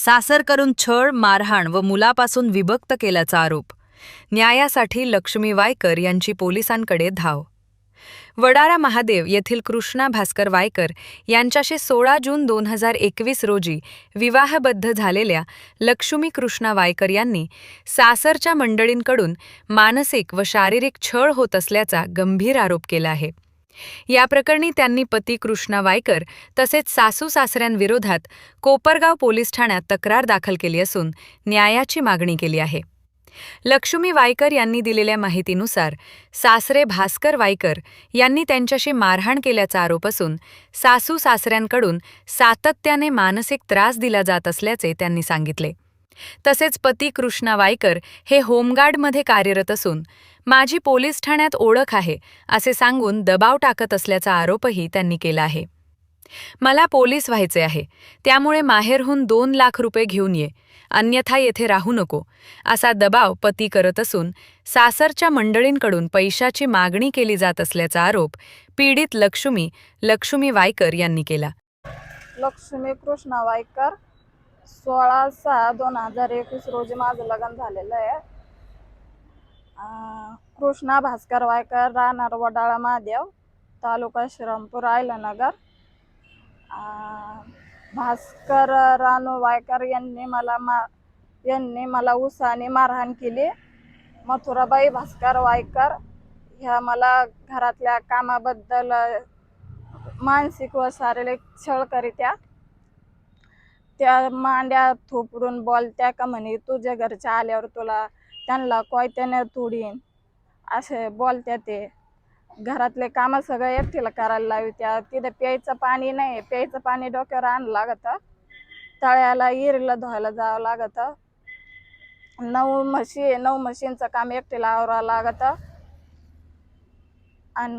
सासर करून छळ, मारहाण व मुलापासून विभक्त केल्याचा आरोप. न्यायासाठी लक्ष्मी वायकर यांची पोलिसांकडे धाव. वडारा महादेव येथील कृष्णा भास्कर वायकर यांच्याशी 16 जून 2021 रोजी विवाहबद्ध झालेल्या लक्ष्मी कृष्णा वायकर यांनी सासरच्या मंडळींकडून मानसिक व शारीरिक छळ होत असल्याचा गंभीर आरोप केला आहे. या प्रकरणी त्यांनी पती कृष्णा वायकर तसेच सासू-सासऱ्यांविरोधात कोपरगाव पोलीस ठाण्यात तक्रार दाखल केली असून न्यायाची मागणी केली आहे. लक्ष्मी वायकर यांनी दिलेल्या माहितीनुसार सासरे भास्कर वायकर यांनी त्यांच्याशी मारहाण केल्याचा आरोप असून सासू-सासऱ्यांकडून सातत्याने मानसिक त्रास दिला जात असल्याचे त्यांनी सांगितले. तसेच पती कृष्णा वायकर हे होमगार्डमध्ये कार्यरत असून माझी पोलीस ठाण्यात ओळख आहे असे सांगून दबाव टाकत असल्याचा आरोपही त्यांनी केला आहे. मला पोलीस व्हायचे आहे, त्यामुळे माहेरहून 2 लाख रुपये घेऊन ये, अन्यथा येथे राहू नको, असा दबाव पती करत असून सासरच्या मंडळींकडून पैशाची मागणी केली जात असल्याचा आरोप पीडित लक्ष्मी वायकर यांनी केला. लक्ष्मी कृष्णा वायकर 16/6/2021 रोजी माझं लग्न झालेलं आहे. कृष्णा भास्कर वायकर, राहणार वडाळा महादेव, तालुका श्रीरामपूर, अहिल्यानगर. भास्कर रानू वायकर यांनी मला उसाने मारहाण केली. मथुराबाई भास्कर वायकर ह्या मला घरातल्या कामाबद्दल मानसिक व शारीरिक छळ करीत्या. त्या मांड्या थोपडून बोलत्या का म्हणे तुझ्या घरच्या आल्यावर तुला त्यांना कोयत्याने तोडीन असे बोलत्या. ते घरातले कामं सगळं एकटीला करायला लावत्या. तिथे प्यायचं पाणी नाही, प्यायचं पाणी डोक्यावर आणावं लागतं, तळ्याला इरीला धुवायला जावं लागतं. 9 म्हशींचं काम एकटीला आवरावं लागतं. आणि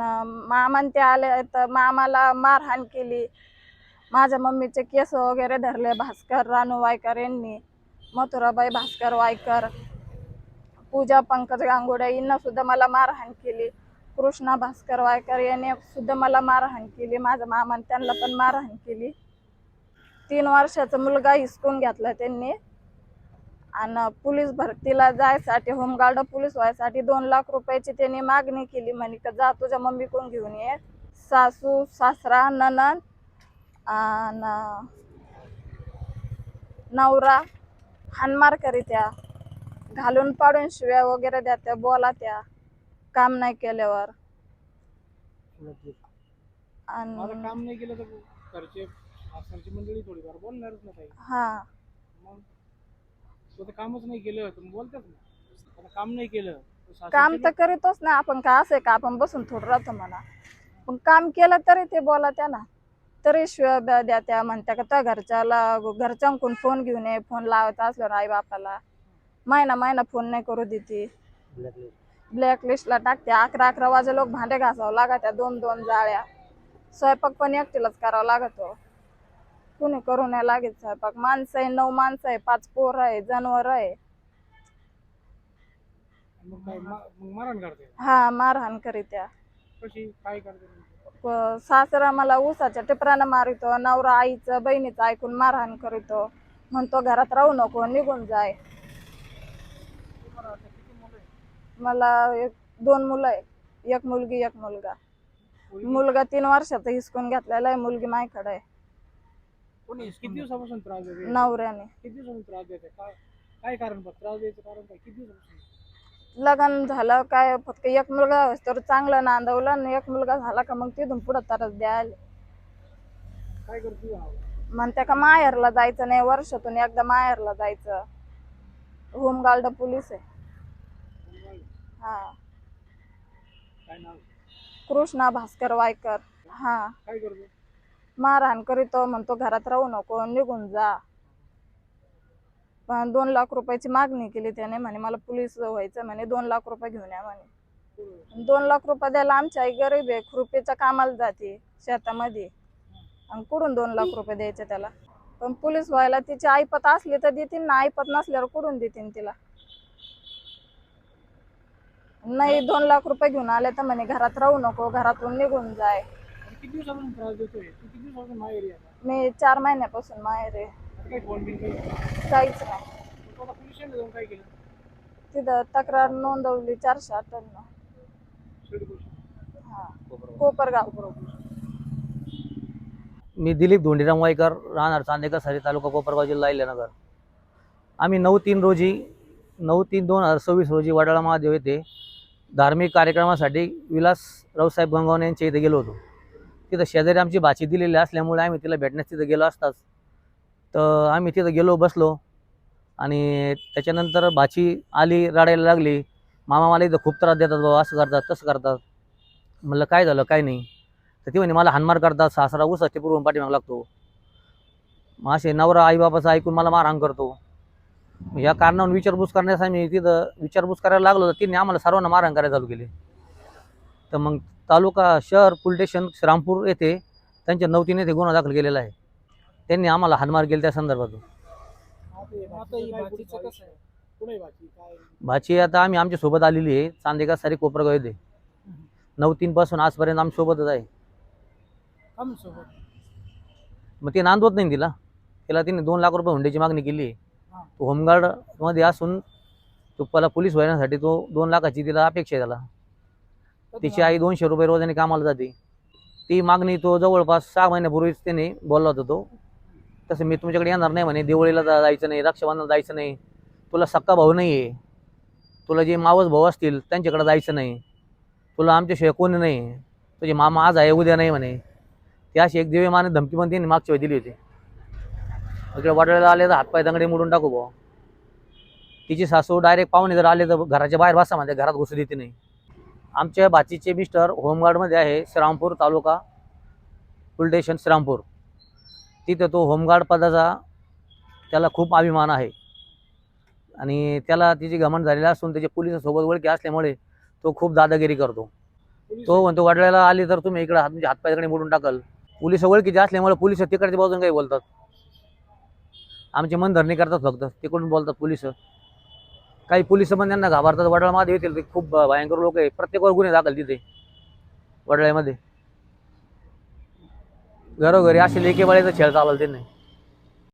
मामान ते आले तर मामाला मारहाण केली. माझ्या मम्मीचे केस वगैरे धरले भास्कर रानू वायकर यांनी. मथुराबाई भास्कर वायकर, पूजा पंकज गांगुडे यांना सुद्धा मला मारहाण केली. कृष्णा भास्कर वायकर यांनी सुद्धा मला मारहाण केली. माझ्या मामाने त्यांना पण मारहाण केली. 3 वर्षाचा मुलगा हिसकून घेतला त्यांनी. आणि पोलीस भरतीला जायसाठी, होमगार्ड पोलीस व्हायसाठी 2 लाख रुपयाची त्यांनी मागणी केली. म्हणे का जा तुझ्या मम्मी कोण घेऊन ये. सासू सासरा ननंद आणि नवरा हानमार करीत्या, घालून पाडून शिव्या वगैरे द्यात्या, बोलात्या काम नाही केल्यावर. आणि काम नाही केलं तर घरचे मंडळी थोडीफार बोलणारच नाही. हा, मग कामच नाही केलं तर बोलतात ना. आता काम नाही केलं काम तर करीतोच ना आपण. का असं का आपण बसून थोडं राहतो म्हणा, पण काम केलं तरी ते बोलात्या ना, तरी शिव्या द्यात्या. म्हणत्या का त्या घरच्यांकडून फोन घेऊन ये, फोन लावायचा असल्यावर आई बापाला महिना फोन नाही करू देते, ब्लॅकलिस्टला टाकते. 11 वाजे लोक भांडे घासावं लागत्या, 2 जाळ्या. स्वयंपाक पण एकटीलाच करावं लागतो, कुणी करू नाही लागत स्वयंपाक. माणसं आहे, 9 माणसं आहे, 5 पोरं आहे, जनावर आहे. मारहाण करते. हा, मारहाण करीत्या. कशी काय करते? सासरा मला ऊसाच्या टिपरानं मारितो. नवरा आईचं बहिणीचं ऐकून मारहाण करीतो. म्हणतो घरात राहू नको, निघून जाय. मला 2 मुलं आहे, 1 मुलगी 1 मुलगा. मुलगा 3 वर्षाचा हिसकून घेतलेला आहे, मुलगी माझ्याकडे आहे. किती दिवसापासून त्रास देते? नवऱ्याने. किती दिवसापासून त्रास देते? काय कारण? त्रास द्यायचं कारण काय? किती दिवसापासून? लग्न झालं काय फक्त 1 मुलगा तर चांगलं नांदवलं, आणि 1 मुलगा झाला का मग तिथून पुढं त्रास द्यायला. काय करते? म्हणते का माहेरला जायचं नाही, वर्षातून एकदा माहेरला जायचं. होमगार्ड पोलीस आहे. हा, काय नाव? कृष्णा भास्कर वायकर. हा, काय करतो? मारहाण करीतो. म्हणतो घरात राहू नको, निघून जा. पण 2 लाख रुपयाची मागणी केली त्याने. म्हणे मला पोलीस व्हायचं म्हणे, 2 लाख रुपये घेऊन या म्हणे. 2 लाख रुपये द्यायला आमची आई गरीब आहे, खुरपीच्या कामाला जाते शेतामध्ये, आणि कुठून 2 लाख रुपये द्यायचे त्याला. पण पोलीस व्हायला तिची ऐपत असली तर देतील ना, ऐपत नसल्यावर कुठून देतील तिला. नाही, 2 लाख रुपये घेऊन आले तर म्हणे घरात राहू नको, घरातून निघून जाय. किती दिवसापासून त्रास देतोय? किती दिवसापासून माहेरी आहे? मी 4 महिन्यापासून माहेर आहे. काही फोन बिन काही काहीच नाही. मग आता पोलिसांनी जाऊन काय केलं? तिथं तक्रार नोंदवली 458. शिर्डी पोलीस हा, कोपरगाव. मी दिलीप धोंडीराम वायकर, राहणार चांदेकर सारी, तालुका कोपरगाव, जिल्हा अहिल्यानगर. आम्ही 9/3/2026 रोजी वडाळा महादेव येथे धार्मिक कार्यक्रमासाठी विलास रावसाहेब गंगावणे यांच्या इथे गेलो होतो. तिथं शेजारी आमची भाची दिलेली असल्यामुळे आम्ही तिला भेटण्यास तिथं गेलो असताच तर आम्ही तिथं गेलो, बसलो आणि त्याच्यानंतर भाची आली, रडायला लागली. मामा मला इथं खूप त्रास देतात बाबा, असं करतात तसं करतात. म्हणलं काय झालं काय नाही. तर ती म्हणे मला हाणमार करतात, सासरा उसाचे पूर्वून पाठीमाग लागतो, मग असे नवरा आईबापाचं ऐकून मला मारहाण करतो. या कारणावरून विचारपूस करण्यासाठी मी तिथं विचारपूस करायला लागलो तर तिने आम्हाला सर्वांना मारहाण करायला चालू केली. तर मग तालुका शहर पोलीस स्टेशन श्रीरामपूर येथे त्यांच्या 9/3 येथे गुन्हा दाखल केलेला आहे. त्यांनी आम्हाला हाणमार केली त्या संदर्भात. आता ही भाचीचं कसं आहे? कुठे भाची काय? भाची आता आमच्या सोबत आलेली आहे, चांदेका सारी कोपरगाव येथे. 9/3 पासून आजपर्यंत आम्ही सोबतच आहे. काम सोबत मग ते नांदवत नाही तिला तिने 2 लाख रुपये हुंड्याची मागणी केली. तो होमगार्डमध्ये असून तो पहिला पोलीस होण्यासाठी तो 2 लाखाची तिला अपेक्षा आहे. त्याला तिची आई 200 रुपये रोजाने कामाला जाते. ती मागणी तो जवळपास 6 महिन्यापूर्वीच त्याने बोलला होता. तो तसं मी तुमच्याकडे येणार नाही म्हणे, दिवाळीला जायचं नाही, रक्षाबंधनाला जायचं नाही, तुला सक्का भाऊ नाही आहे, तुला जे मावस भाऊ असतील त्यांच्याकडे जायचं नाही, तुला आमच्याशिवाय कोणी नाही, तुझे मामा आज आहे उद्या नाही म्हणे. ती अशी एक दिव्यमान धमकी पण त्यांनी मागच्या वेळी दिली होती. इकडे वडाळ्याला आले तर हातपाय दंगडे मोडून टाकू भाऊ. तिची सासू डायरेक्ट पाहुणे जर आले तर घराच्या बाहेर बसा म्हणते, घरात घुसू देते नाही. आमच्या भाचीचे मिस्टर होमगार्डमध्ये आहे, श्रीरामपूर तालुका पोलीस स्टेशन श्रीरामपूर. तिथं तो होमगार्ड पदाचा त्याला खूप अभिमान आहे आणि त्याला तिची घमंड झालेली असून त्याच्या पोलिसासोबत ओळखी असल्यामुळे तो खूप दादागिरी करतो. तो म्हणतो वडाळ्याला आली तर तुम्ही इकडे तुमच्या हातपाय दंगडे मोडून टाकाल. पोलिस ओळखीचे असल्यामुळे पोलिस तिकडच्या बाजून काही बोलतात, आमची मनधरणी करतात फक्त, तिकडून बोलतात पोलिस. काही पोलिस पण त्यांना घाबरतात. वडाळा महादेव येतील ते खूप भयंकर लोक आहे, प्रत्येकावर गुन्हे दाखल तिथे वडाळ्यामध्ये. घरोघरी असे लेकेबाळीचा खेळ चालवला त्यांनी.